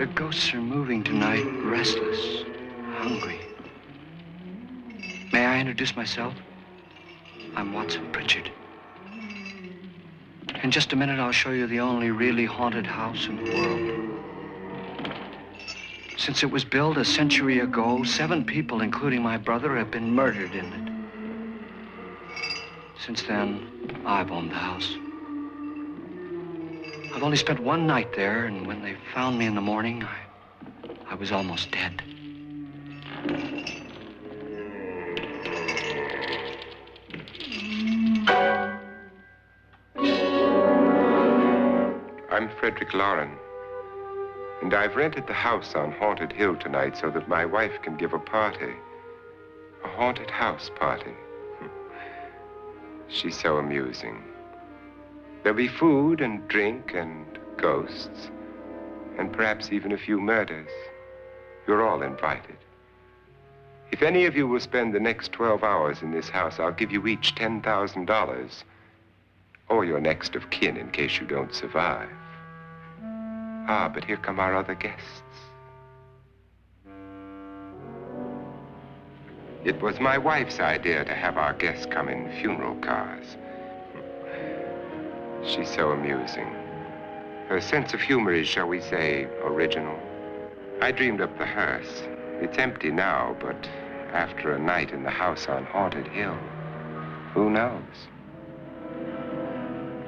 The ghosts are moving tonight, restless, hungry. May I introduce myself? I'm Watson Pritchard. In just a minute, I'll show you the only really haunted house in the world. Since it was built a century ago, 7 people, including my brother, have been murdered in it. Since then, I've owned the house. I've only spent 1 night there, and when they found me in the morning, I was almost dead. I'm Frederick Loren, and I've rented the house on Haunted Hill tonight so that my wife can give a party. A haunted house party. She's so amusing. There'll be food and drink and ghosts, and perhaps even a few murders. You're all invited. If any of you will spend the next 12 hours in this house, I'll give you each $10,000, or your next of kin in case you don't survive. Ah, but here come our other guests. It was my wife's idea to have our guests come in funeral cars. She's so amusing. Her sense of humor is, shall we say, original. I dreamed up the hearse. It's empty now, but after a night in the house on Haunted Hill, who knows?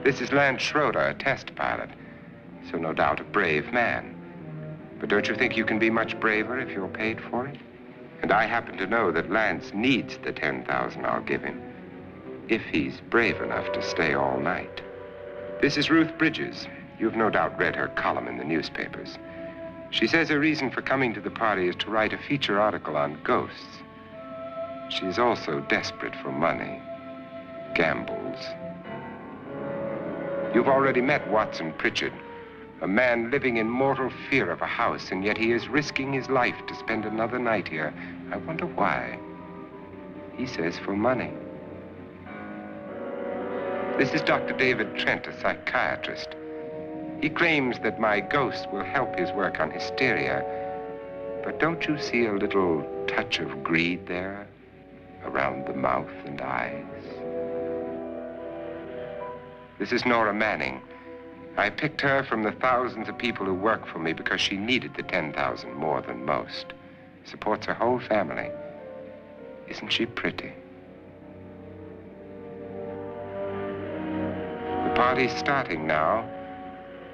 This is Lance Schroeder, a test pilot, so no doubt a brave man. But don't you think you can be much braver if you're paid for it? And I happen to know that Lance needs the $10,000 I'll give him, if he's brave enough to stay all night. This is Ruth Bridges. You've no doubt read her column in the newspapers. She says her reason for coming to the party is to write a feature article on ghosts. She's also desperate for money, gambles. You've already met Watson Pritchard, a man living in mortal fear of a house, and yet he is risking his life to spend another night here. I wonder why. He says for money. This is Dr. David Trent, a psychiatrist. He claims that my ghost will help his work on hysteria. But don't you see a little touch of greed there, around the mouth and eyes? This is Nora Manning. I picked her from the thousands of people who work for me because she needed the $10,000 more than most. Supports her whole family. Isn't she pretty? The party's starting now,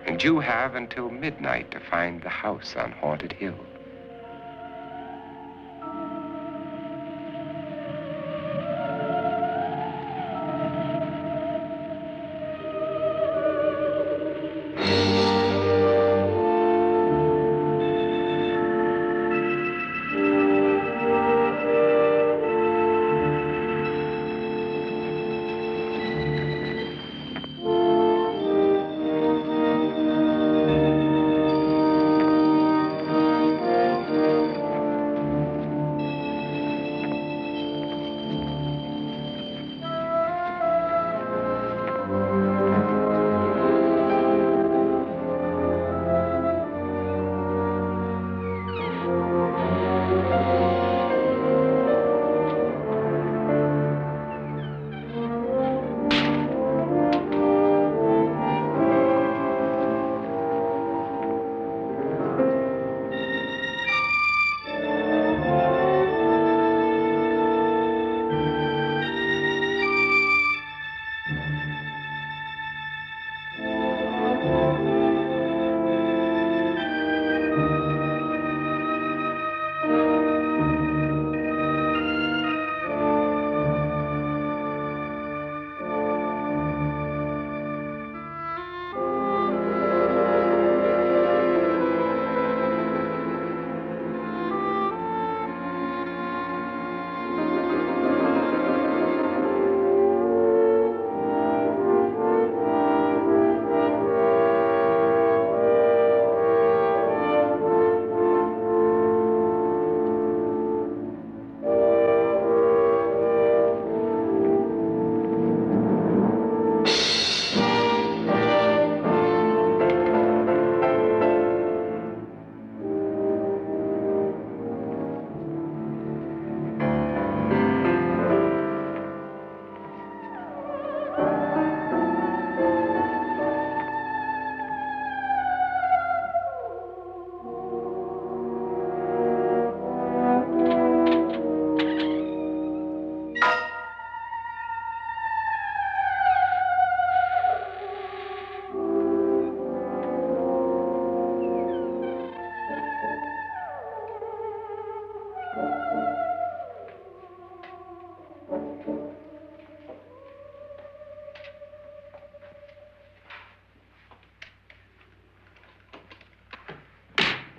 and you have until midnight to find the house on Haunted Hill.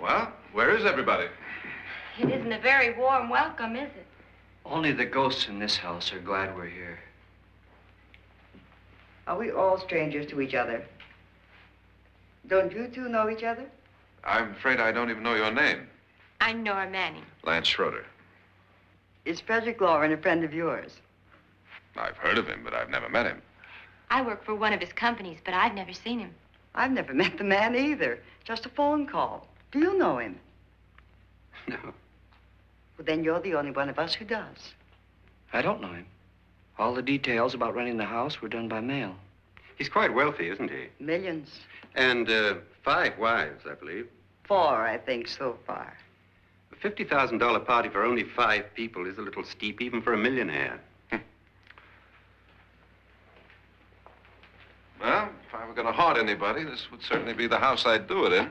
Well, where is everybody? It isn't a very warm welcome, is it? Only the ghosts in this house are glad we're here. Are we all strangers to each other? Don't you two know each other? I'm afraid I don't even know your name. I'm Nora Manning. Lance Schroeder. Is Frederick Loren a friend of yours? I've heard of him, but I've never met him. I work for one of his companies, but I've never seen him. I've never met the man either. Just a phone call. Do you know him? No. Well, then you're the only one of us who does. I don't know him. All the details about renting the house were done by mail. He's quite wealthy, isn't he? Millions. And 5 wives, I believe. 4, I think, so far. A $50,000 party for only 5 people is a little steep, even for a millionaire. Well, if I were going to haunt anybody, this would certainly be the house I'd do it in.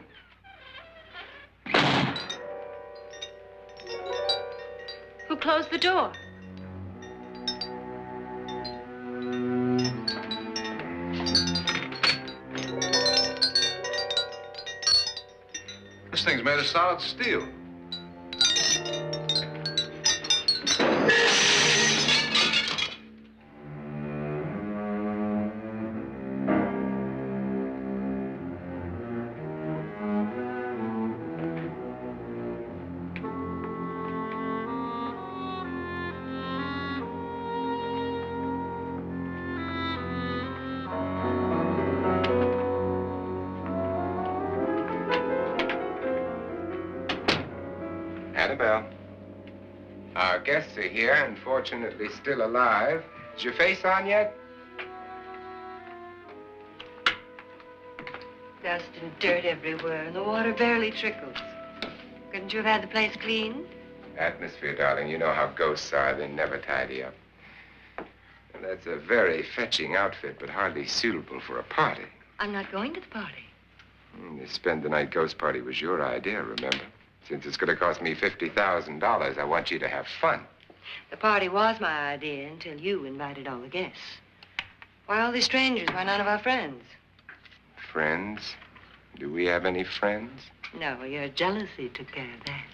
Who closed the door? This thing's made of solid steel. Annabelle, our guests are here, unfortunately still alive. Is your face on yet? Dust and dirt everywhere, and the water barely trickles. Couldn't you have had the place cleaned? Atmosphere, darling. You know how ghosts are. They never tidy up. And that's a very fetching outfit, but hardly suitable for a party. I'm not going to the party. The spend-the-night ghost party was your idea, remember? Since it's going to cost me $50,000, I want you to have fun. The party was my idea until you invited all the guests. Why all these strangers? Why none of our friends? Friends? Do we have any friends? No, your jealousy took care of that.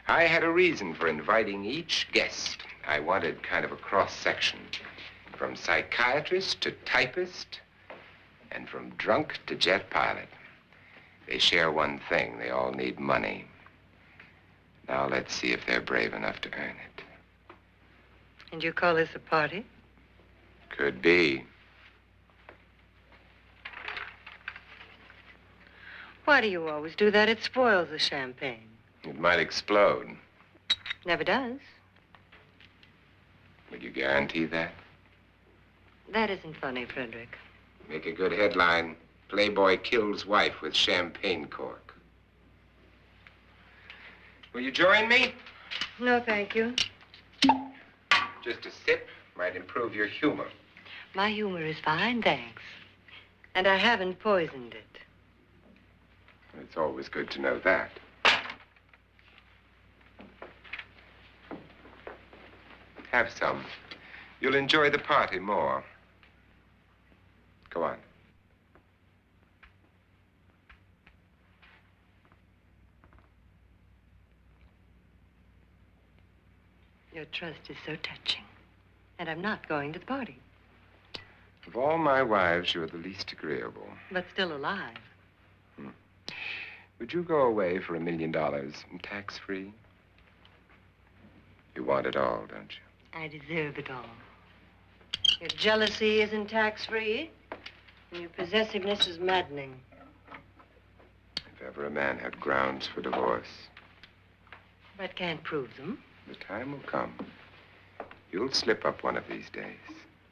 I had a reason for inviting each guest. I wanted kind of a cross-section. From psychiatrist to typist, and from drunk to jet pilot. They share one thing. They all need money. Now let's see if they're brave enough to earn it. And you call this a party? Could be. Why do you always do that? It spoils the champagne. It might explode. Never does. Would you guarantee that? That isn't funny, Frederick. Make a good headline. Playboy kills wife with champagne cork. Will you join me? No, thank you. Just a sip might improve your humor. My humor is fine, thanks. And I haven't poisoned it. It's always good to know that. Have some. You'll enjoy the party more. Go on. Your trust is so touching. And I'm not going to the party. Of all my wives, you're the least agreeable. But still alive. Would you go away for $1 million tax-free? You want it all, don't you? I deserve it all. Your jealousy isn't tax-free. And your possessiveness is maddening. If ever a man had grounds for divorce. But can't prove them. The time will come. You'll slip up one of these days.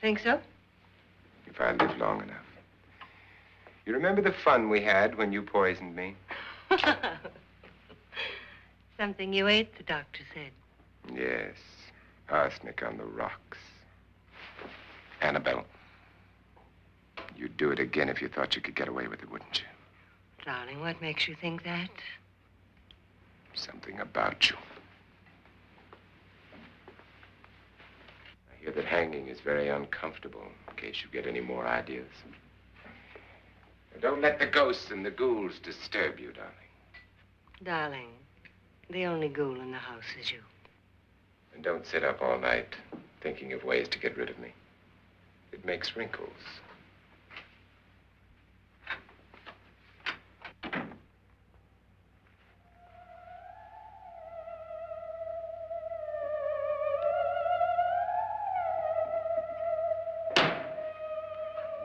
Think so? If I live long enough. You remember the fun we had when you poisoned me? Something you ate, the doctor said. Yes. Arsenic on the rocks. Annabelle, you'd do it again if you thought you could get away with it, wouldn't you? Darling, what makes you think that? Something about you. I hear that hanging is very uncomfortable, in case you get any more ideas. Now, don't let the ghosts and the ghouls disturb you, darling. Darling, the only ghoul in the house is you. And don't sit up all night thinking of ways to get rid of me. It makes wrinkles.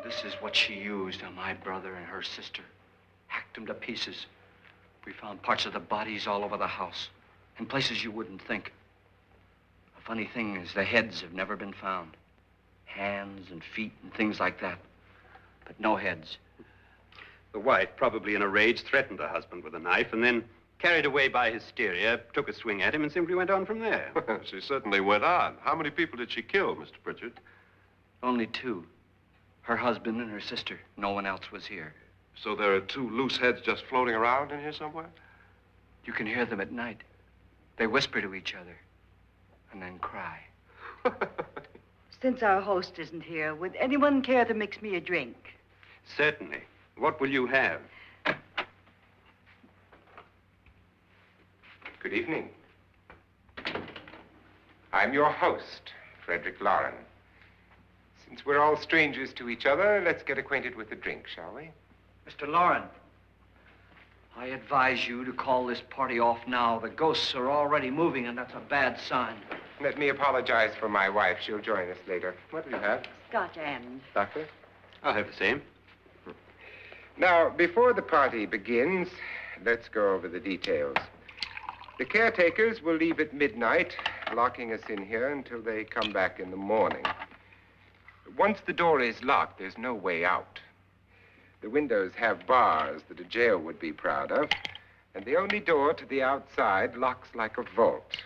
This is what she used on my brother and her sister. Hacked them to pieces. We found parts of the bodies all over the house, in places you wouldn't think. The funny thing is the heads have never been found. Hands and feet and things like that. But no heads. The wife, probably in a rage, threatened her husband with a knife and then, carried away by hysteria, took a swing at him and simply went on from there. She certainly went on. How many people did she kill, Mr. Pritchard? Only two. Her husband and her sister. No one else was here. So there are two loose heads just floating around in here somewhere? You can hear them at night. They whisper to each other and then cry. Since our host isn't here, would anyone care to mix me a drink? Certainly. What will you have? Good evening. I'm your host, Frederick Loren. Since we're all strangers to each other, let's get acquainted with a drink, shall we? Mr. Loren, I advise you to call this party off now. The ghosts are already moving, and that's a bad sign. Let me apologize for my wife. She'll join us later. What will you have? Scotch and. Doctor? I'll have the same. Now, before the party begins, let's go over the details. The caretakers will leave at midnight, locking us in here until they come back in the morning. Once the door is locked, there's no way out. The windows have bars that a jail would be proud of, and the only door to the outside locks like a vault.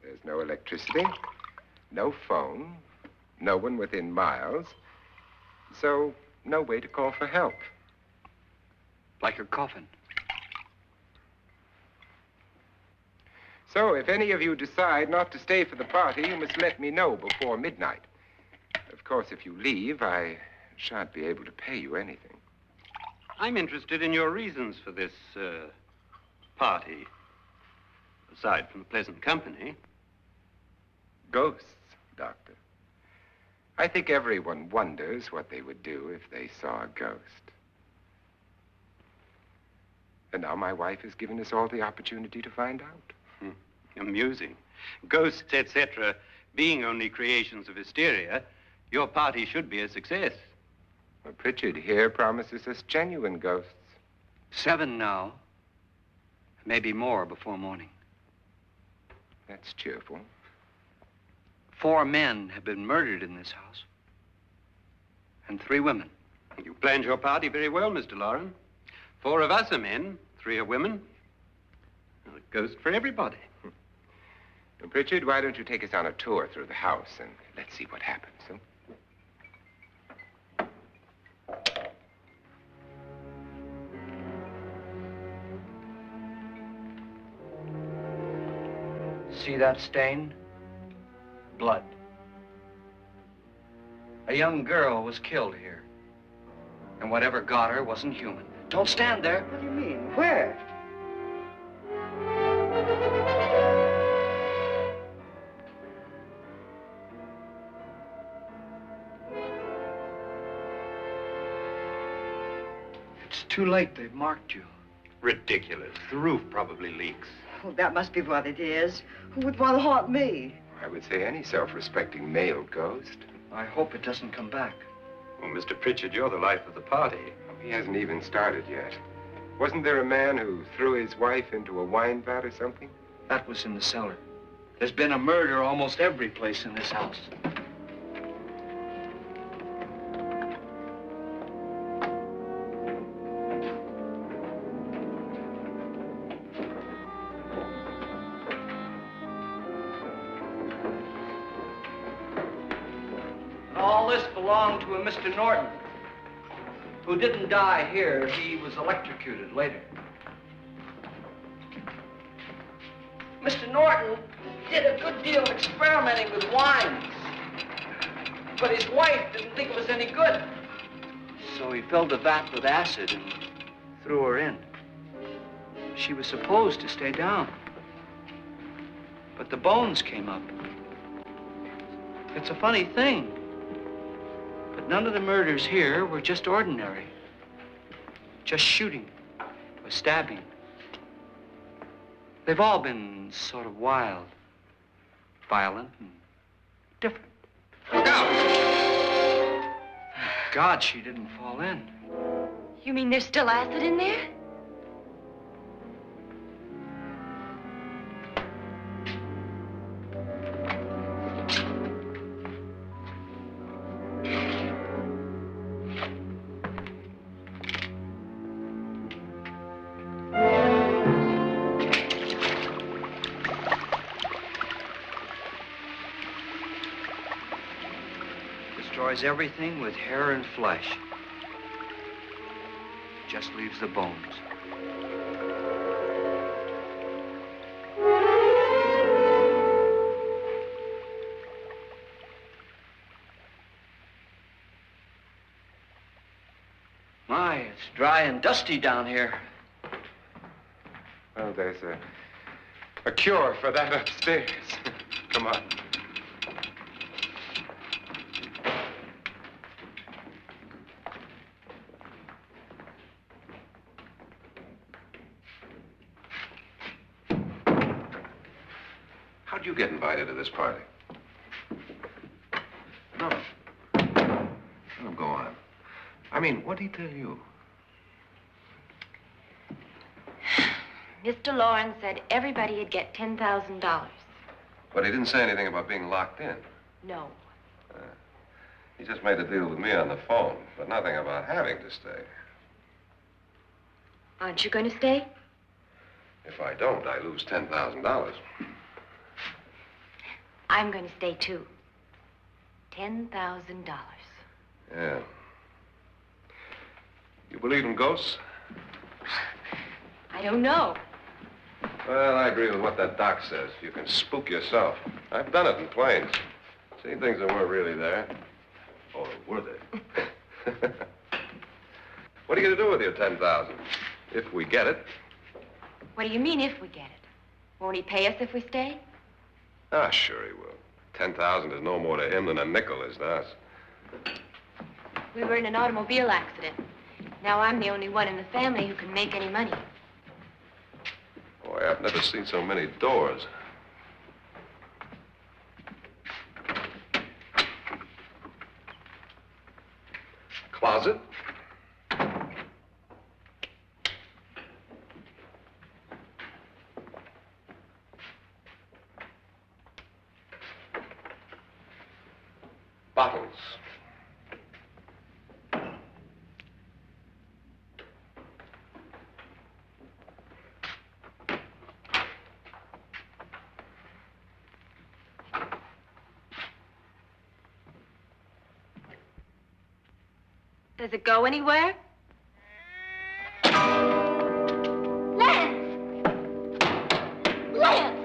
There's no electricity, no phone, no one within miles, so no way to call for help. Like a coffin. So if any of you decide not to stay for the party, you must let me know before midnight. Of course, if you leave, I shan't be able to pay you anything. I'm interested in your reasons for this, party. Aside from the pleasant company. Ghosts, Doctor. I think everyone wonders what they would do if they saw a ghost. And now my wife has given us all the opportunity to find out. Amusing. Ghosts, etc., being only creations of hysteria, your party should be a success. Well, Pritchard here promises us genuine ghosts. 7 now. Maybe more before morning. That's cheerful. 4 men have been murdered in this house. And 3 women. You planned your party very well, Mr. Loren. 4 of us are men, 3 are women. Well, a ghost for everybody. Now, Pritchard, why don't you take us on a tour through the house and let's see what happens, huh? See that stain? Blood. A young girl was killed here. And whatever got her wasn't human. Don't stand there. What do you mean? Where? It's too late. They've marked you. Ridiculous. The roof probably leaks. Oh, that must be what it is. Who would want to haunt me? I would say any self-respecting male ghost. I hope it doesn't come back. Well, Mr. Pritchard, you're the life of the party. He hasn't even started yet. Wasn't there a man who threw his wife into a wine vat or something? That was in the cellar. There's been a murder almost every place in this house. All this belonged to a Mr. Norton, who didn't die here. He was electrocuted later. Mr. Norton did a good deal of experimenting with wines, but his wife didn't think it was any good. So he filled the vat with acid and threw her in. She was supposed to stay down. But the bones came up. It's a funny thing. But none of the murders here were just ordinary. Just shooting or stabbing. They've all been sort of wild, violent, and different. Look out! Thank God she didn't fall in. You mean there's still acid in there? Destroys everything with hair and flesh. Just leaves the bones. My, it's dry and dusty down here. Well, there's a cure for that upstairs. Come on. How'd you get invited to this party? No. No, go on. I mean, what'd he tell you? Mr. Loren said everybody'd get $10,000. But he didn't say anything about being locked in. No. He just made a deal with me on the phone, but nothing about having to stay. Aren't you going to stay? If I don't, I lose $10,000. I'm going to stay, too. $10,000. Yeah. You believe in ghosts? I don't know. Well, I agree with what that doc says. You can spook yourself. I've done it in planes. Seen things that weren't really there. Or were they? What are you going to do with your $10,000? If we get it. What do you mean, if we get it? Won't he pay us if we stay? Ah, sure he will. 10,000 is no more to him than a nickel is to us. We were in an automobile accident. Now I'm the only one in the family who can make any money. Boy, I've never seen so many doors. Closet? Bottles. Does it go anywhere? Lance! Lance!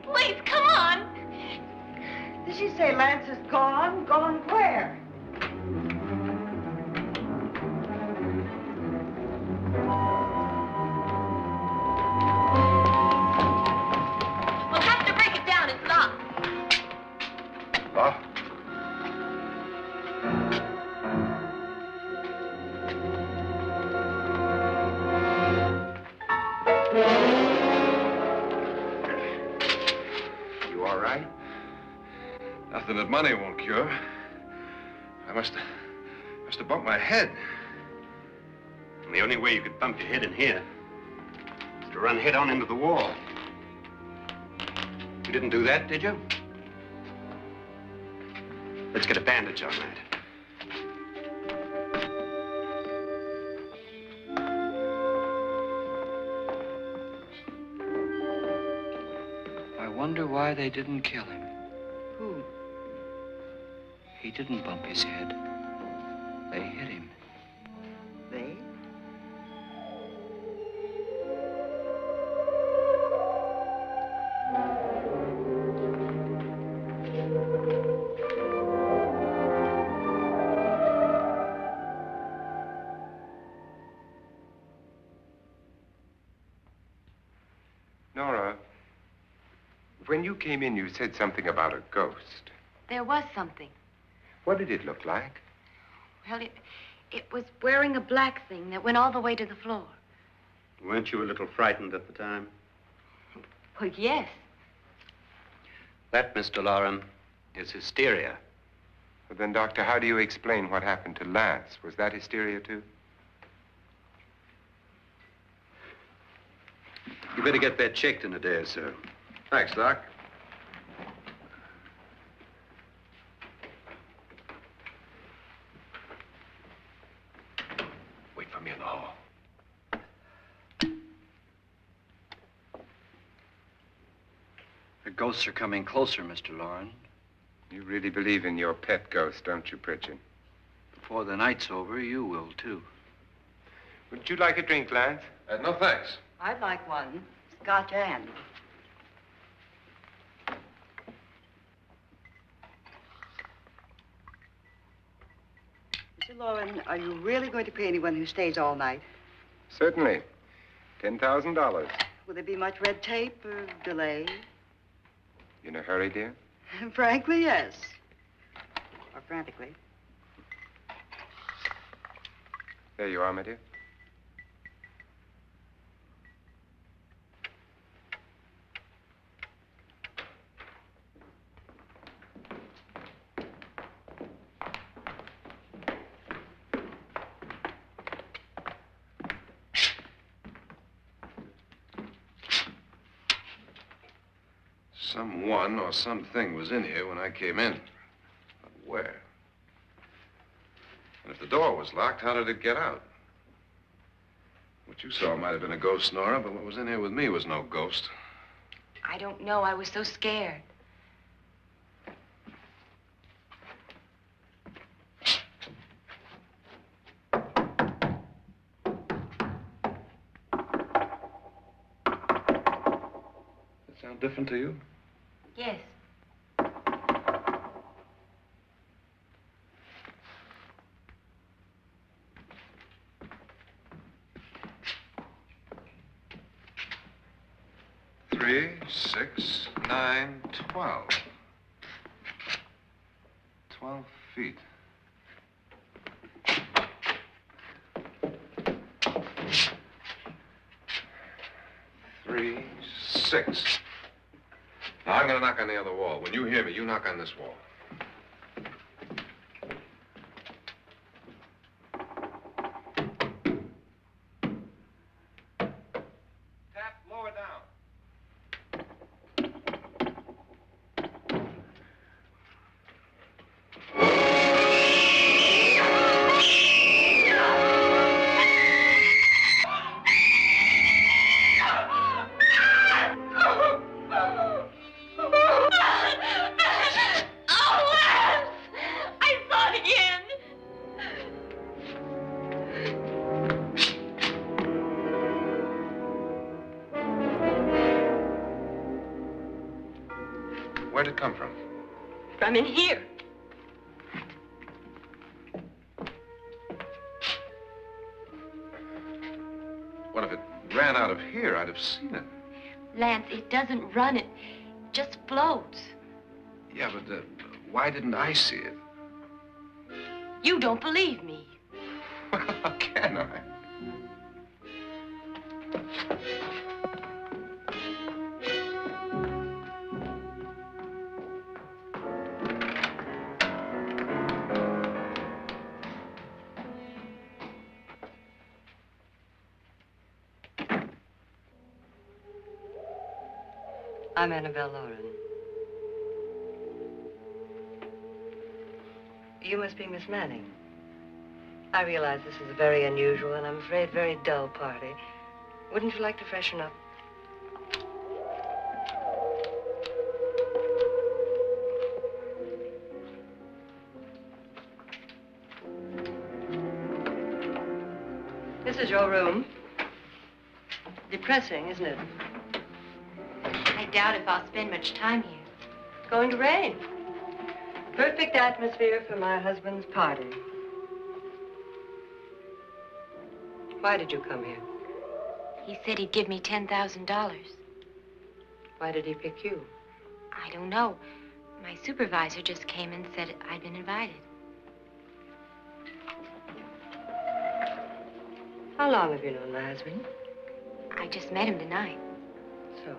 Please, come on. Did she say Lance is gone? Gone where? We'll have to break it down. It's locked. Locked? money won't cure. I must have bumped my head. And the only way you could bump your head in here is to run head on into the wall. You didn't do that, did you? Let's get a bandage on that. I wonder why they didn't kill him. Who? He didn't bump his head. They hit him. They? Nora, when you came in, you said something about a ghost. There was something. What did it look like? Well, it was wearing a black thing that went all the way to the floor. Weren't you a little frightened at the time? Well, yes. That, Mr. Loren, is hysteria. Well, then, Doctor, how do you explain what happened to Lance? Was that hysteria, too? You better get that checked in a day or so. Thanks, Doc. Wait for me in the hall. The ghosts are coming closer, Mr. Loren. You really believe in your pet ghost, don't you, Pritchard? Before the night's over, you will, too. Would you like a drink, Lance? No, thanks. I'd like one. Scotch and. Mr. Loren, are you really going to pay anyone who stays all night? Certainly. $10,000. Will there be much red tape or delay? In a hurry, dear? Frankly, yes. Or frantically. There you are, my dear. Someone or something was in here when I came in. But where? And if the door was locked, how did it get out? What you saw might have been a ghost, Nora, but what was in here with me was no ghost. I don't know. I was so scared. Does that sound different to you? Yes. Three, 6, 9, 12. 12 feet. Three, 6. Now, I'm going to knock on the other wall. When you hear me, you knock on this wall. Tap lower down. Where'd it come from? From in here. What if it ran out of here? I'd have seen it. Lance, it doesn't run. It just floats. Yeah, but why didn't I see it? You don't believe me. Well, how can I? I'm Annabelle Loren. You must be Miss Manning. I realize this is a very unusual and I'm afraid very dull party. Wouldn't you like to freshen up? This is your room. Depressing, isn't it? I doubt if I'll spend much time here. It's going to rain. Perfect atmosphere for my husband's party. Why did you come here? He said he'd give me $10,000. Why did he pick you? I don't know. My supervisor just came and said I'd been invited. How long have you known my husband? I just met him tonight. So?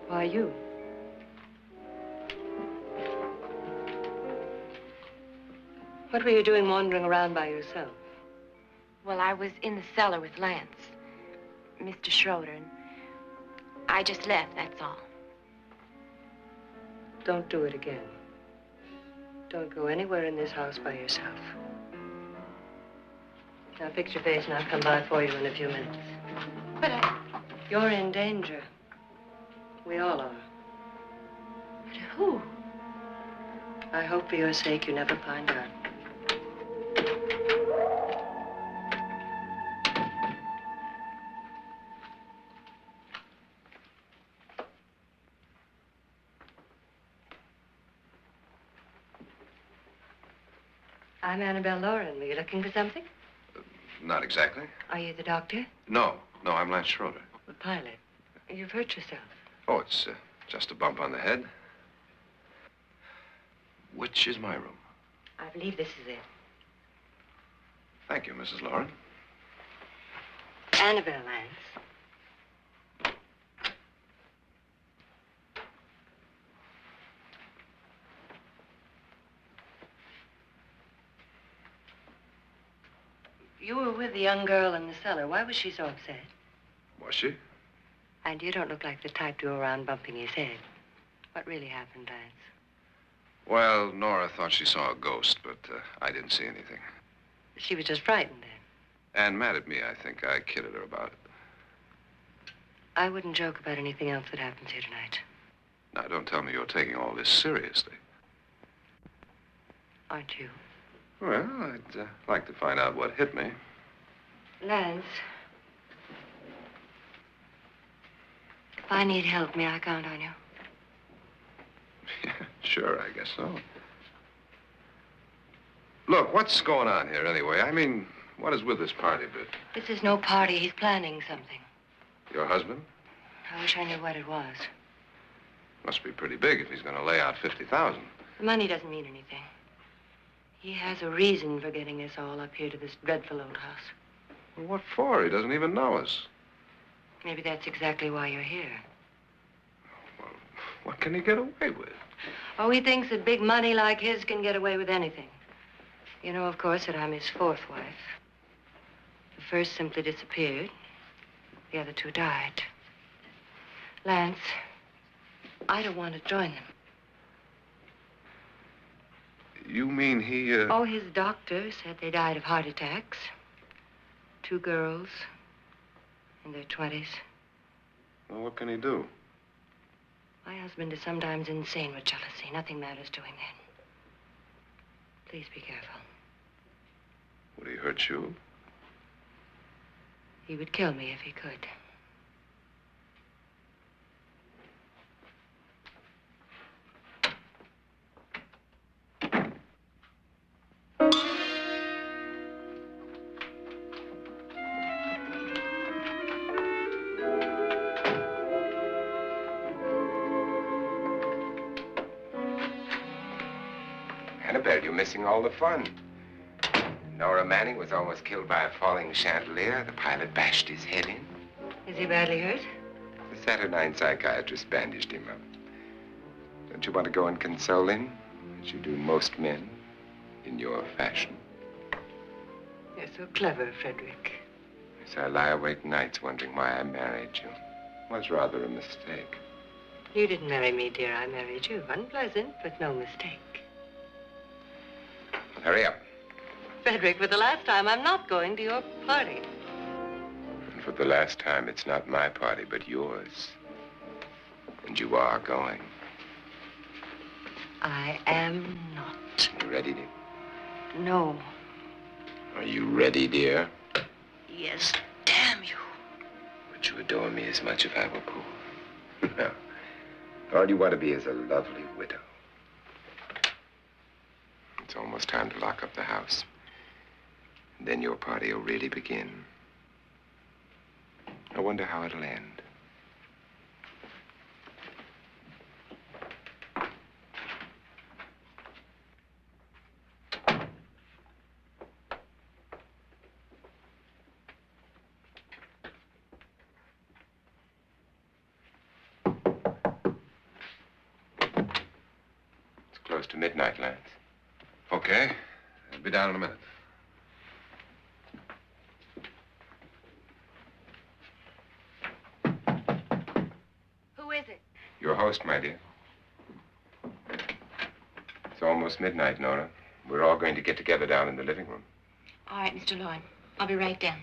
Why you? What were you doing wandering around by yourself? Well, I was in the cellar with Lance, Mr. Schroeder, and I just left, that's all. Don't do it again. Don't go anywhere in this house by yourself. Now fix your face and I'll come by for you in a few minutes. But You're in danger. We all are. But who? I hope for your sake you never find out. I'm Annabelle Loren. Were you looking for something? Not exactly. Are you the doctor? No, I'm Lance Schroeder. The pilot. You've hurt yourself. Oh, it's just a bump on the head. Which is my room? I believe this is it. Thank you, Mrs. Loren. Annabelle, Lance. You were with the young girl in the cellar. Why was she so upset? Was she? And you don't look like the type to go around bumping his head. What really happened, Lance? Well, Nora thought she saw a ghost, but I didn't see anything. She was just frightened then. And mad at me, I think. I kidded her about it. I wouldn't joke about anything else that happens here tonight. Now, don't tell me you're taking all this seriously. Aren't you? Well, I'd like to find out what hit me. Lance. If I need help, may I count on you? Yeah, sure, I guess so. Look, what's going on here anyway? I mean, what is with this party bit? This is no party. He's planning something. Your husband? I wish I knew what it was. Must be pretty big if he's going to lay out 50,000. The money doesn't mean anything. He has a reason for getting us all up here to this dreadful old house. Well, what for? He doesn't even know us. Maybe that's exactly why you're here. Well, what can he get away with? Oh, he thinks that big money like his can get away with anything. You know, of course, that I'm his fourth wife. The first simply disappeared. The other two died. Lance, I don't want to join them. You mean he, Oh, his doctor said they died of heart attacks. 2 girls in their 20s. Well, what can he do? My husband is sometimes insane with jealousy. Nothing matters to him then. Please be careful. Would he hurt you? He would kill me if he could. Annabelle, you're missing all the fun. Nora Manning was almost killed by a falling chandelier. The pilot bashed his head in. Is he badly hurt? The Saturnine psychiatrist bandaged him up. Don't you want to go and console him, as you do most men, in your fashion? You're so clever, Frederick. So I lie awake nights wondering why I married you. Was rather a mistake. You didn't marry me, dear. I married you. Unpleasant, but no mistake. Hurry up. Frederick, for the last time, I'm not going to your party. And for the last time, it's not my party, but yours. And you are going. I am not. You ready, dear? No. Are you ready, dear? Yes, damn you. Would you adore me as much if I were poor? No. All you want to be is a lovely widow. It's almost time to lock up the house. And then your party will really begin. I wonder how it'll end. It's close to midnight, Lance. Okay. I'll be down in a minute. Who is it? Your host, my dear. It's almost midnight, Nora. We're all going to get together down in the living room. All right, Mr. Loren. I'll be right down.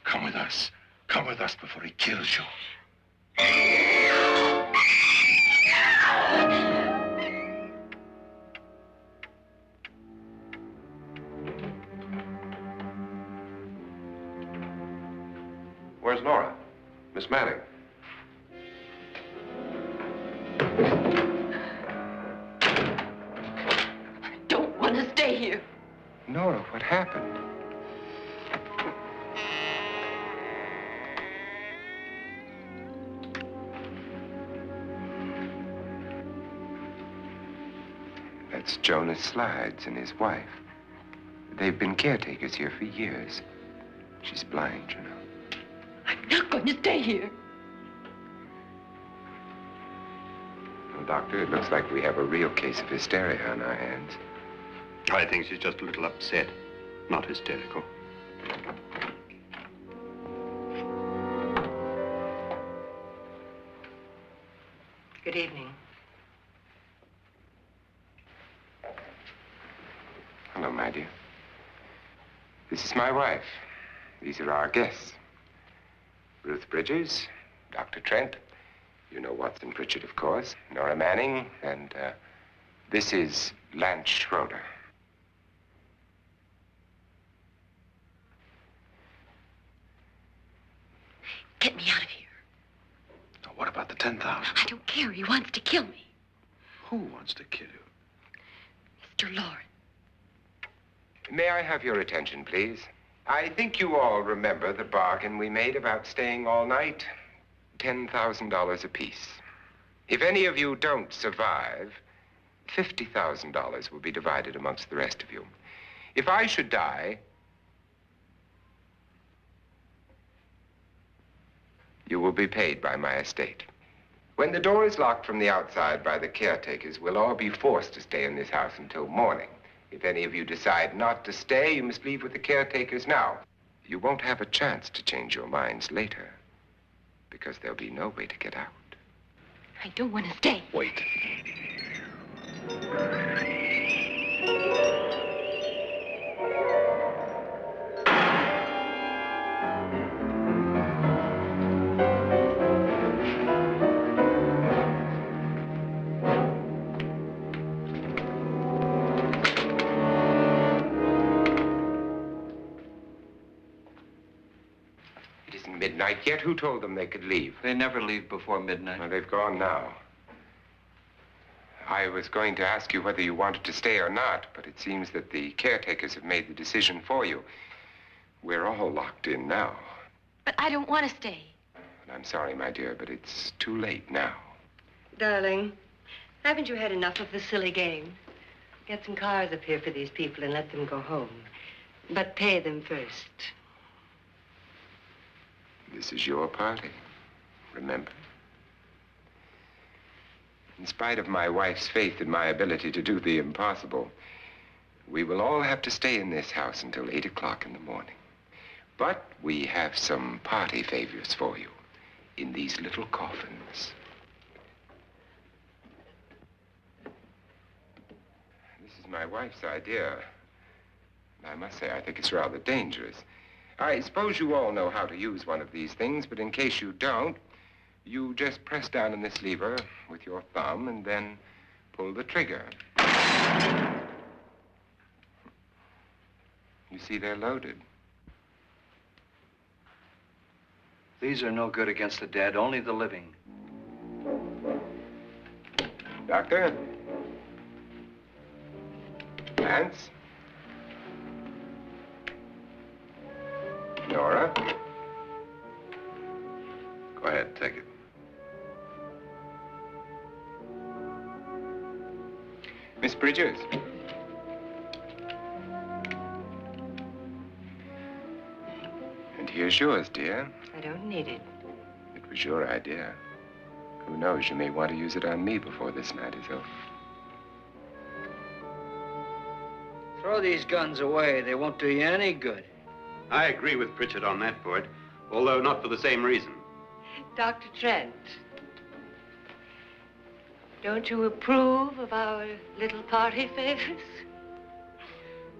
Come with us. Come with us before he kills you. Where's Laura? Miss Manning. I don't want to stay here. Nora, what happened? That's Jonas Slides and his wife. They've been caretakers here for years. She's blind, you know. I'm not going to stay here. Well, Doctor, it looks like we have a real case of hysteria on our hands. I think she's just a little upset, not hysterical. Good evening. Hello, my dear. This is my wife. These are our guests. Ruth Bridges, Dr. Trent. You know Watson Pritchard, of course. Nora Manning, and this is Lance Schroeder. Get me out of here. Now, what about the 10,000? I don't care. He wants to kill me. Who wants to kill you? Mr. Loren. May I have your attention, please? I think you all remember the bargain we made about staying all night. $10,000 apiece. If any of you don't survive, $50,000 will be divided amongst the rest of you. If I should die, you will be paid by my estate. When the door is locked from the outside by the caretakers, we'll all be forced to stay in this house until morning. If any of you decide not to stay, you must leave with the caretakers now. You won't have a chance to change your minds later, because there'll be no way to get out. I don't want to stay. Wait. isn't midnight yet. Who told them they could leave? They never leave before midnight. Well, they've gone now. I was going to ask you whether you wanted to stay or not, but it seems that the caretakers have made the decision for you. We're all locked in now. But I don't want to stay. And I'm sorry, my dear, but it's too late now. Darling, haven't you had enough of the silly game? Get some cars up here for these people and let them go home. But pay them first. This is your party, remember? In spite of my wife's faith in my ability to do the impossible, we will all have to stay in this house until 8 o'clock in the morning. But we have some party favors for you in these little coffins. This is my wife's idea. I must say, I think it's rather dangerous. I suppose you all know how to use one of these things, but in case you don't, you just press down on this lever with your thumb and then pull the trigger. You see, they're loaded. These are no good against the dead, only the living. Doctor? Lance? Nora? Go ahead, take it. Miss Bridges? And here's yours, dear. I don't need it. It was your idea. Who knows, you may want to use it on me before this night is over. Throw these guns away. They won't do you any good. I agree with Pritchard on that point, although not for the same reason. Dr. Trent, don't you approve of our little party favors?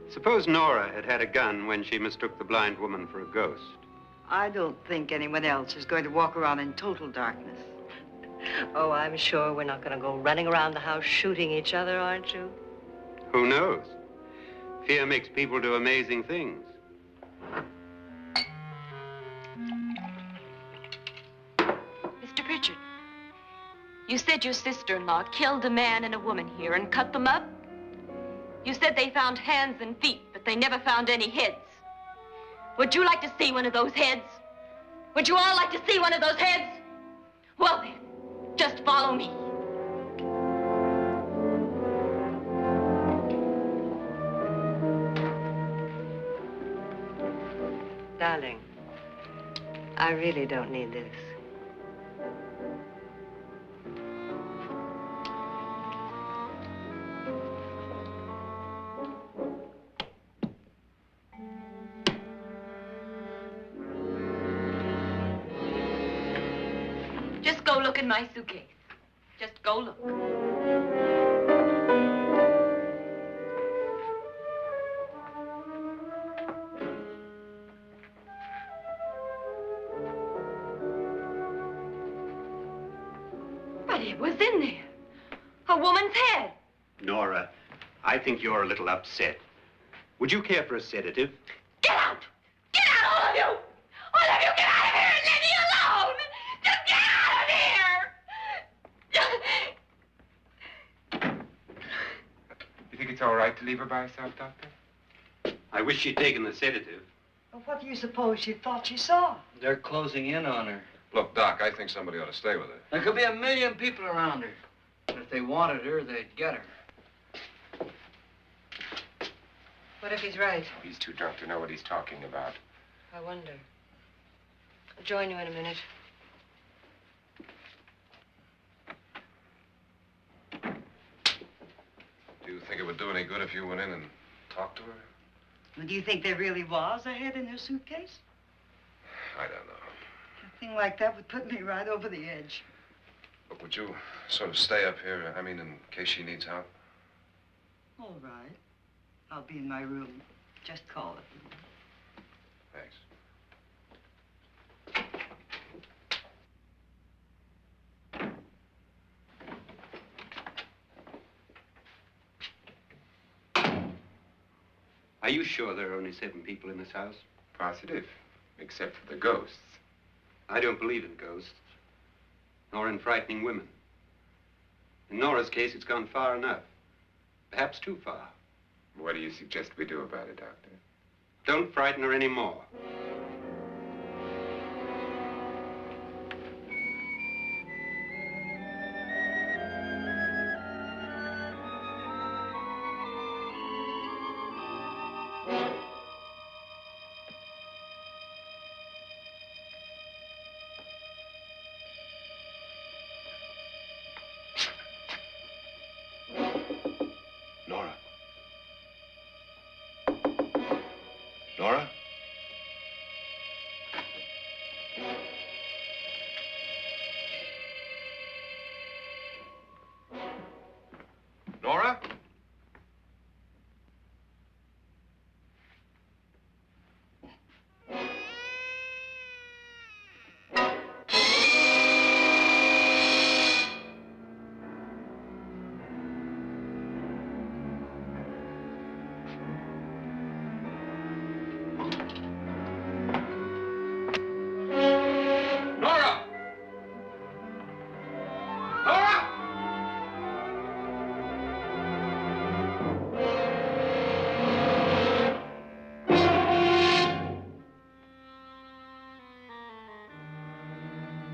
Suppose Nora had had a gun when she mistook the blind woman for a ghost. I don't think anyone else is going to walk around in total darkness. Oh, I'm sure we're not going to go running around the house shooting each other, aren't you? Who knows? Fear makes people do amazing things. Mr. Pritchard, you said your sister-in-law killed a man and a woman here and cut them up? You said they found hands and feet, but they never found any heads. Would you like to see one of those heads? Would you all like to see one of those heads? Well then, just follow me. Darling, I really don't need this. Just go look in my suitcase. Just go look. But it was in there. A woman's head. Nora, I think you're a little upset. Would you care for a sedative? Get out! Get out, all of you! All of you, get out of here and leave me alone! Just get out of here! You think it's all right to leave her by herself, Doctor? I wish she'd taken the sedative. Well, what do you suppose she thought she saw? They're closing in on her. Look, Doc, I think somebody ought to stay with her. There could be 1 million people around her. And if they wanted her, they'd get her. What if he's right? He's too drunk to know what he's talking about. I wonder. I'll join you in a minute. Do you think it would do any good if you went in and talked to her? Well, do you think there really was a head in her suitcase? I don't know. A thing like that would put me right over the edge. Look, would you sort of stay up here, I mean, in case she needs help? All right. I'll be in my room. Just call it. Thanks. Are you sure there are only 7 people in this house? Positive, except for the ghosts. I don't believe in ghosts, nor in frightening women. In Nora's case, it's gone far enough. Perhaps too far. What do you suggest we do about it, Doctor? Don't frighten her anymore. Nora? Nora? Nora? Nora! Nora!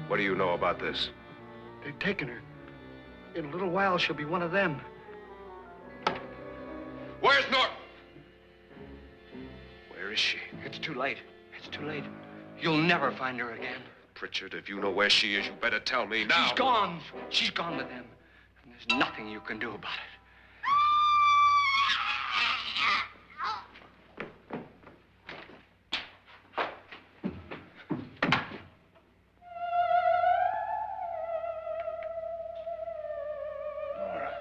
What do you know about this? They've taken her. In a little while, she'll be one of them. Where's Nora? Where is she? It's too late. It's too late. You'll never find her again. Pritchard, if you know where she is, you better tell me now. She's gone. She's gone with them. And there's nothing you can do about it. Nora.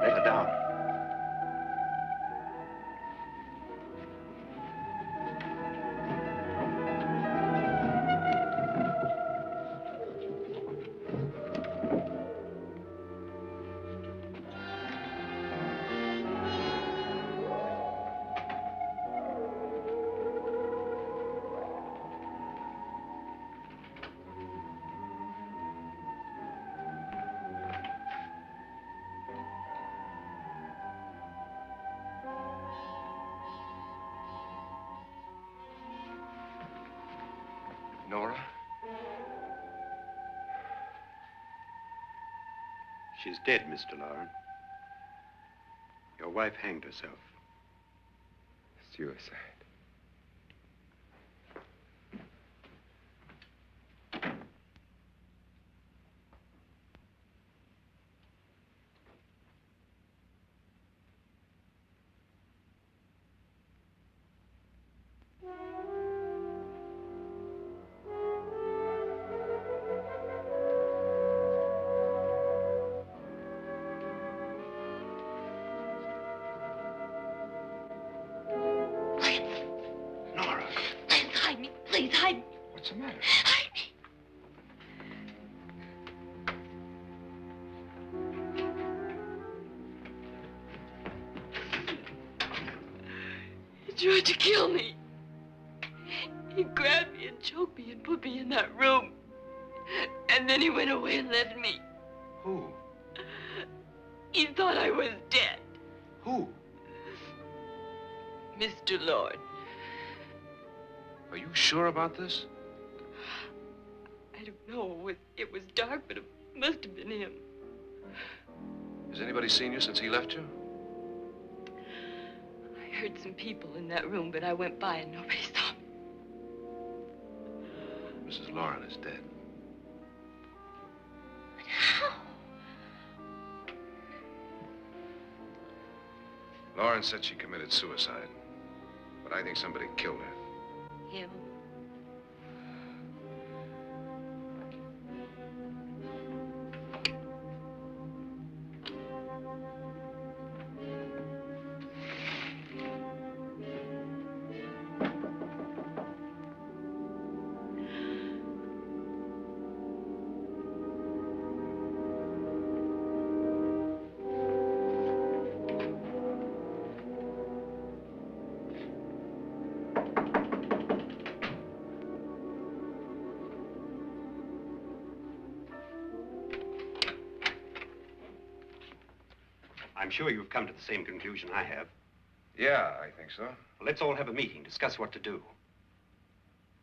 Lay her down. Nora? She's dead, Mr. Loren. Your wife hanged herself. Suicide. Nora, Hide me, please, hide me. what's the matter? Hide me. He tried to kill me. He grabbed me and choked me and put me in that room. And then he went away and left me. Who? He thought I was dead. Who? Mr. Lord. Are you sure about this? I don't know. It was dark, but it must have been him. Has anybody seen you since he left you? I heard some people in that room, but I went by and nobody saw me. Mrs. Loren is dead. But how? Loren said she committed suicide, but I think somebody killed her. Him? I'm sure you've come to the same conclusion I have. Yeah, I think so. Well, let's all have a meeting, discuss what to do.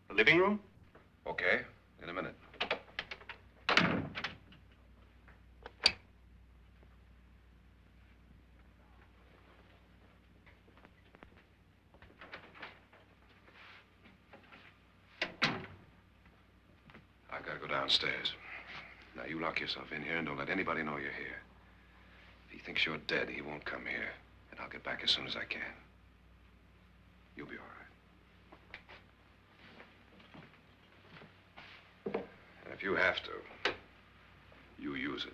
The living room? Okay, in a minute. I gotta go downstairs. Now, you lock yourself in here and don't let anybody know you're here. If he thinks you're dead, he won't come here. And I'll get back as soon as I can. You'll be all right. And if you have to, you use it.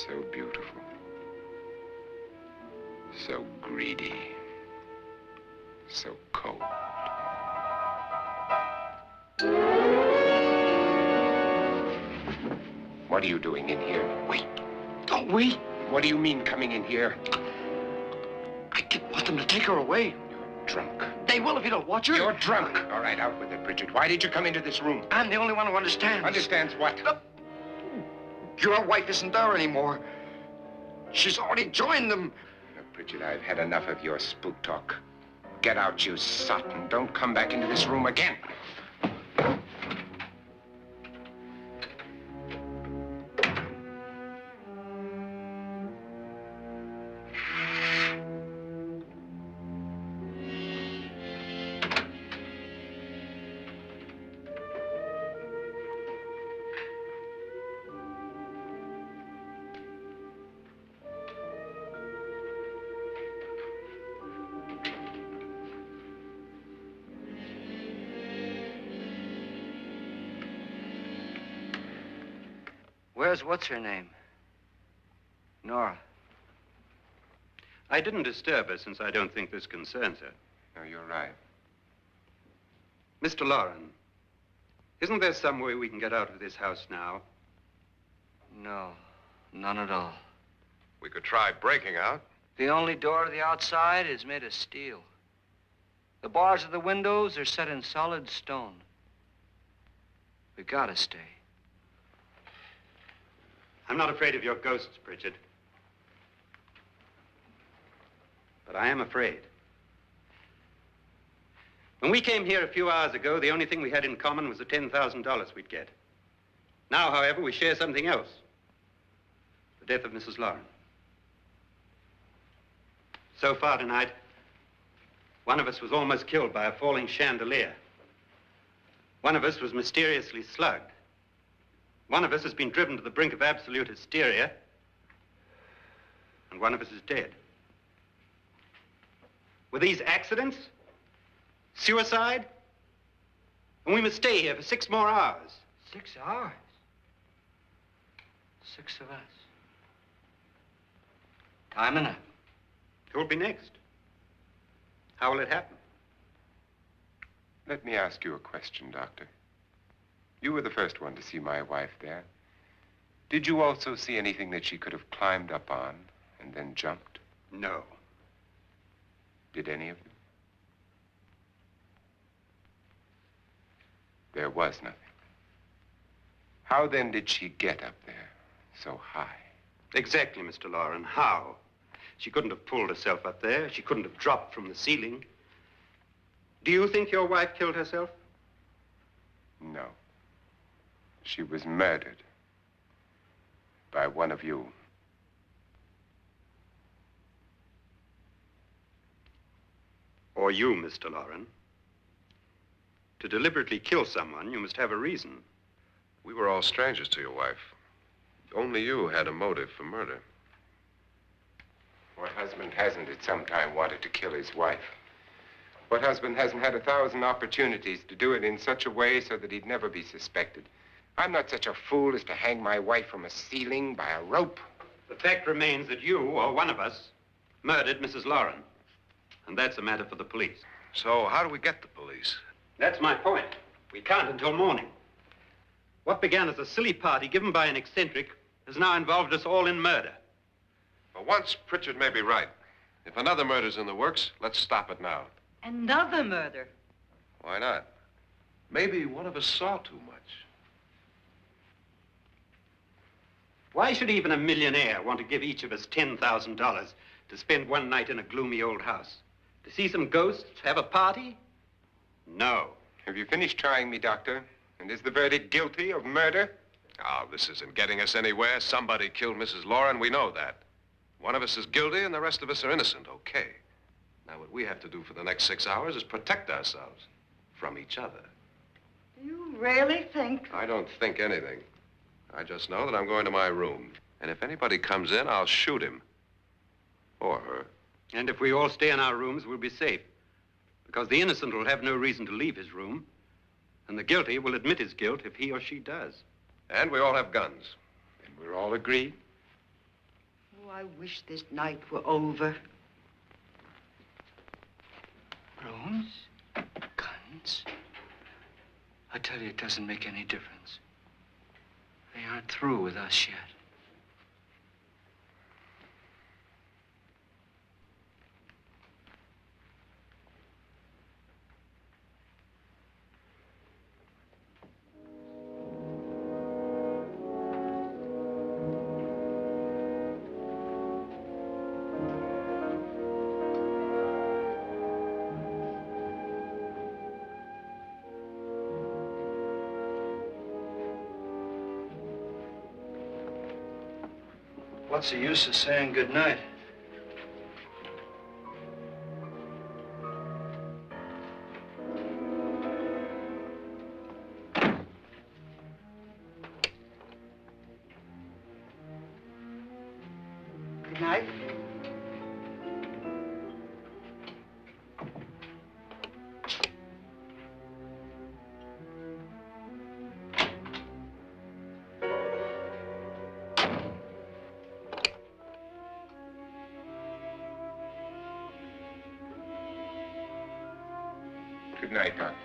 So beautiful. So greedy. So cold. What are you doing in here? Wait. Don't wait. What do you mean coming in here? I didn't want them to take her away. You're drunk. They will if you don't watch her. You're drunk. All right, out with it, Bridget. Why did you come into this room? I'm the only one who understands. Understands what? Your wife isn't there anymore. She's already joined them. Look, Bridget, I've had enough of your spook talk. Get out, you sot, and don't come back into this room again. Where's what's-her-name? Nora. I didn't disturb her since I don't think this concerns her. No, you're right. Mr. Loren, isn't there some way we can get out of this house now? No, none at all. We could try breaking out. The only door to the outside is made of steel. The bars of the windows are set in solid stone. We gotta stay. I'm not afraid of your ghosts, Bridget. But I am afraid. When we came here a few hours ago, the only thing we had in common was the $10,000 we'd get. Now, however, we share something else. The death of Mrs. Loren. So far tonight, one of us was almost killed by a falling chandelier. One of us was mysteriously slugged. One of us has been driven to the brink of absolute hysteria, and one of us is dead. Were these accidents? Suicide? And we must stay here for 6 more hours. 6 hours? 6 of us. Time enough. Who will be next? How will it happen? Let me ask you a question, Doctor. You were the first one to see my wife there. Did you also see anything that she could have climbed up on and then jumped? No. Did any of you? There was nothing. How then did she get up there so high? Exactly, Mr. Loren. How? She couldn't have pulled herself up there. She couldn't have dropped from the ceiling. Do you think your wife killed herself? No. She was murdered by one of you. Or you, Mr. Loren. To deliberately kill someone, you must have a reason. We were all strangers to your wife. Only you had a motive for murder. What husband hasn't at some time wanted to kill his wife? What husband hasn't had 1,000 opportunities to do it in such a way so that he'd never be suspected? I'm not such a fool as to hang my wife from a ceiling by a rope. The fact remains that you, or one of us, murdered Mrs. Loren. And that's a matter for the police. So how do we get the police? That's my point. We can't until morning. What began as a silly party given by an eccentric has now involved us all in murder. For once, Pritchard may be right. If another murder's in the works, let's stop it now. Another murder. Why not? Maybe one of us saw too much. Why should even a millionaire want to give each of us $10,000 to spend one night in a gloomy old house? To see some ghosts, have a party? No. Have you finished trying me, Doctor? And is the verdict guilty of murder? Oh, this isn't getting us anywhere. Somebody killed Mrs. Loren, we know that. One of us is guilty and the rest of us are innocent, okay. Now, what we have to do for the next 6 hours is protect ourselves from each other. You really think? I don't think anything. I just know that I'm going to my room. And if anybody comes in, I'll shoot him. Or her. And if we all stay in our rooms, we'll be safe. Because the innocent will have no reason to leave his room. And the guilty will admit his guilt if he or she does. And we all have guns. And we're all agreed? Oh, I wish this night were over. Rooms? Guns? I tell you, it doesn't make any difference. They aren't through with us yet. What's the use of saying goodnight? Good night. Good night, Doctor.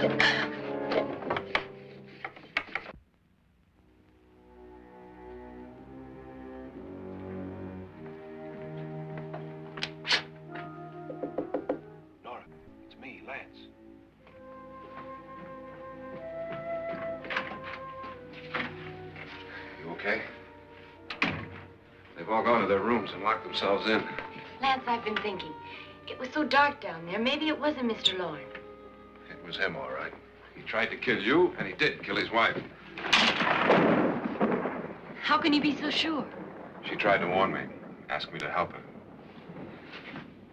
Nora, it's me, Lance. You okay? They've all gone to their rooms and locked themselves in. Lance, I've been thinking. It was so dark down there. Maybe it wasn't Mr. Loren. It was him, all right. He tried to kill you, and he did kill his wife. How can you be so sure? She tried to warn me, asked me to help her.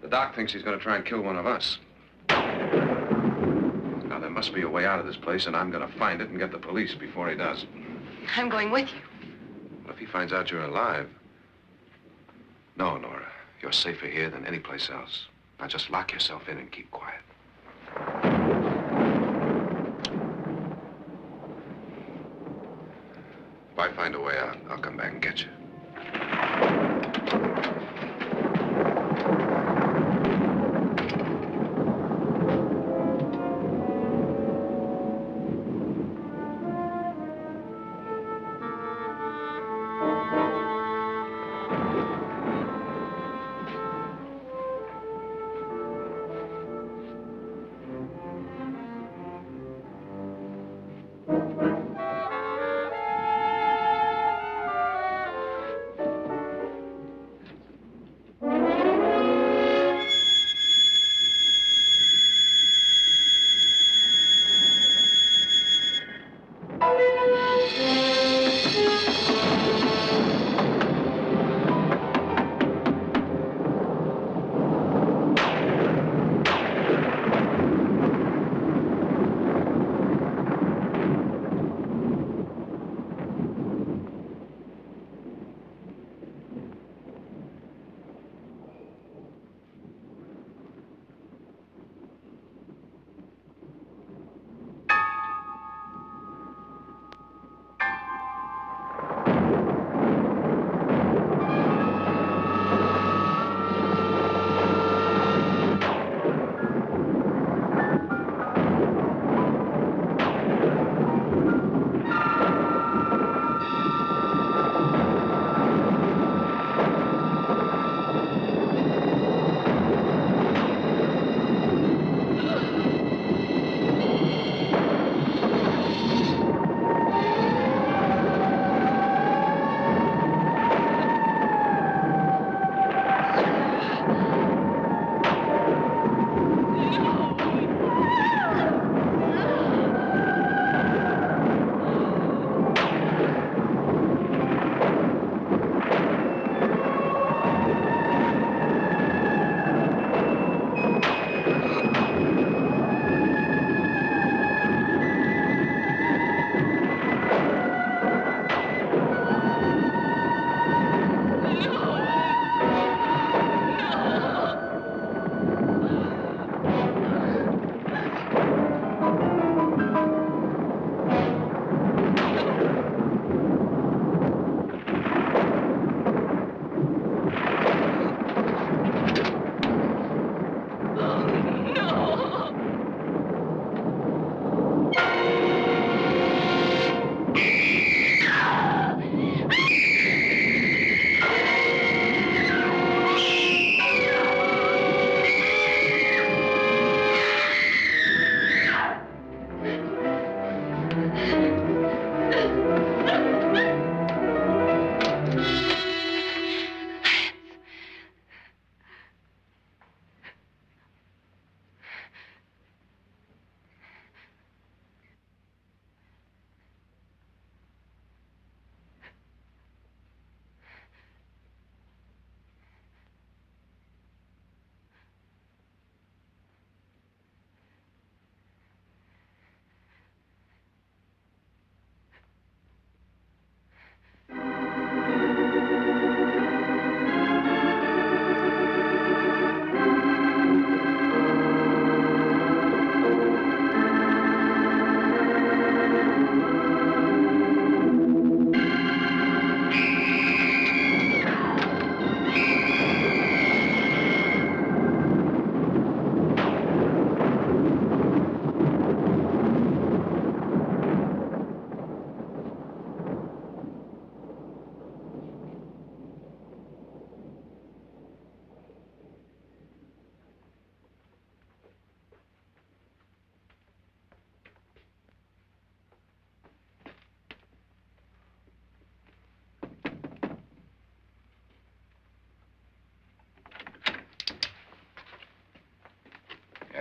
The doc thinks he's going to try and kill one of us. Now, there must be a way out of this place, and I'm going to find it and get the police before he does. I'm going with you. What if he finds out you're alive? No, Nora. You're safer here than any place else. Now, just lock yourself in and keep quiet. If I find a way out, I'll come back and get you.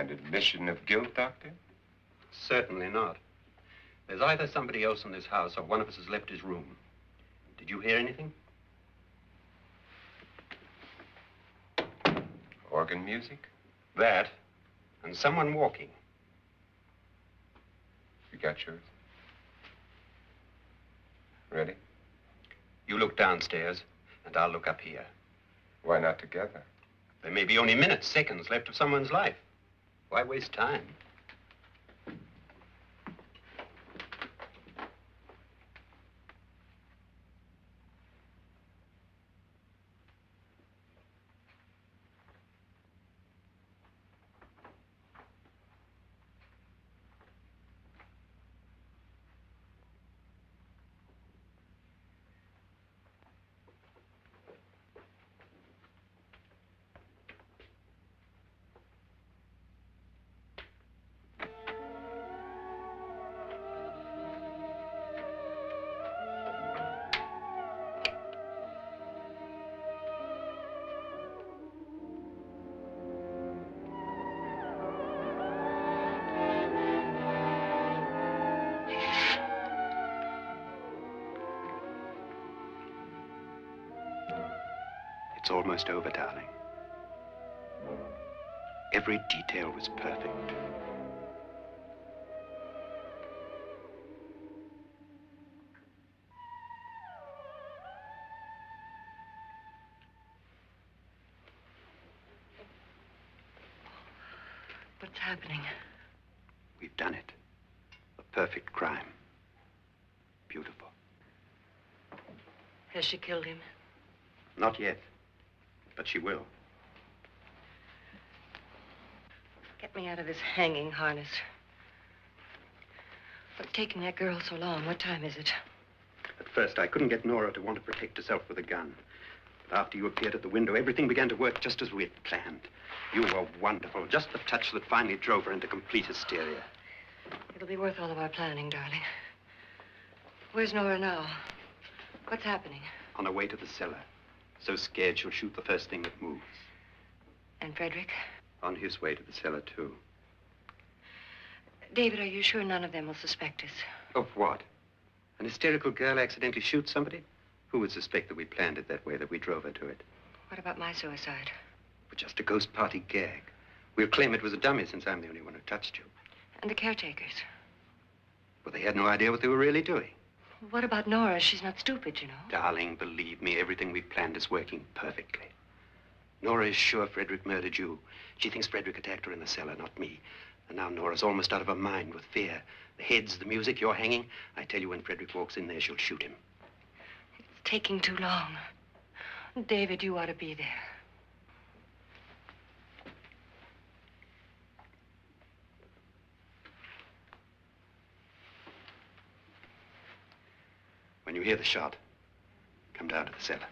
An admission of guilt, Doctor? Certainly not. There's either somebody else in this house or one of us has left his room. Did you hear anything? Organ music? That, and someone walking. You got yours? Ready? You look downstairs, and I'll look up here. Why not together? There may be only minutes, seconds left of someone's life. Why waste time? It's almost over, darling. Every detail was perfect. What's happening? We've done it. A perfect crime. Beautiful. Has she killed him? Not yet, but she will. Get me out of this hanging harness. What's taking that girl so long? What time is it? At first, I couldn't get Nora to want to protect herself with a gun. But after you appeared at the window, everything began to work just as we had planned. You were wonderful. Just the touch that finally drove her into complete hysteria. It'll be worth all of our planning, darling. Where's Nora now? What's happening? On her way to the cellar. So scared she'll shoot the first thing that moves. And Frederick? On his way to the cellar, too. David, are you sure none of them will suspect us? Of what? An hysterical girl accidentally shoots somebody? Who would suspect that we planned it that way, that we drove her to it? What about my suicide? But just a ghost party gag. We'll claim it was a dummy since I'm the only one who touched you. And the caretakers? Well, they had no idea what they were really doing. What about Nora? She's not stupid, you know. Darling, believe me, everything we planned is working perfectly. Nora is sure Frederick murdered you. She thinks Frederick attacked her in the cellar, not me. And now Nora's almost out of her mind with fear. The heads, the music, you're hanging. I tell you, when Frederick walks in there, she'll shoot him. It's taking too long. David, you ought to be there. When you hear the shot, come down to the cellar.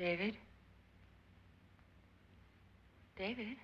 David? David?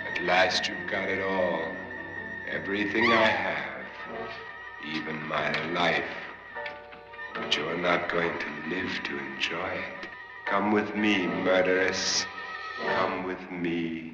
At last you've got it all. Everything I have. Even my life. But you're not going to live to enjoy it. Come with me, murderess. Come with me.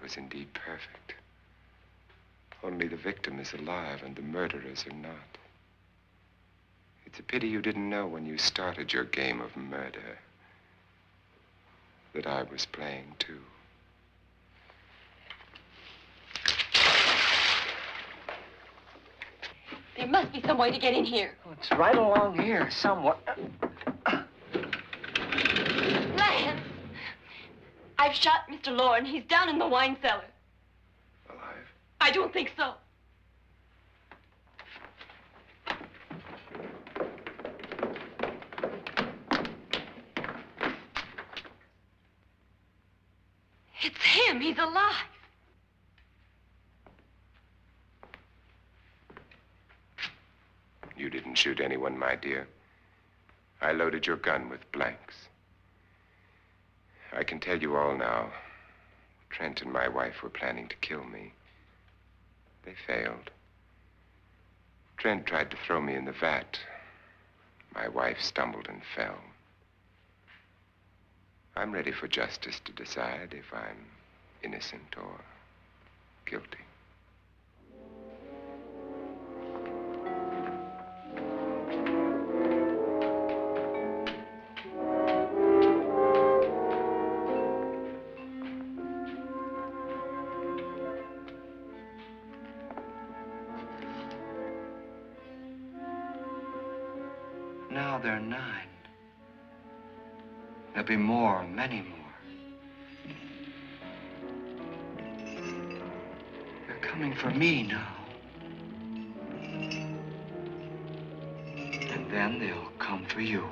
Was indeed perfect. Only the victim is alive and the murderers are not. It's a pity you didn't know when you started your game of murder that I was playing too. There must be some way to get in here. Oh, it's right along here somewhere. Lance! I've shot Mr. Loren. He's down in the wine cellar. Alive? I don't think so. It's him. He's alive. You didn't shoot anyone, my dear. I loaded your gun with blanks. I can tell you all now. Trent and my wife were planning to kill me. They failed. Trent tried to throw me in the vat. My wife stumbled and fell. I'm ready for justice to decide if I'm innocent or guilty. Now they're 9. There'll be more, many more. They're coming for me now. And then they'll come for you.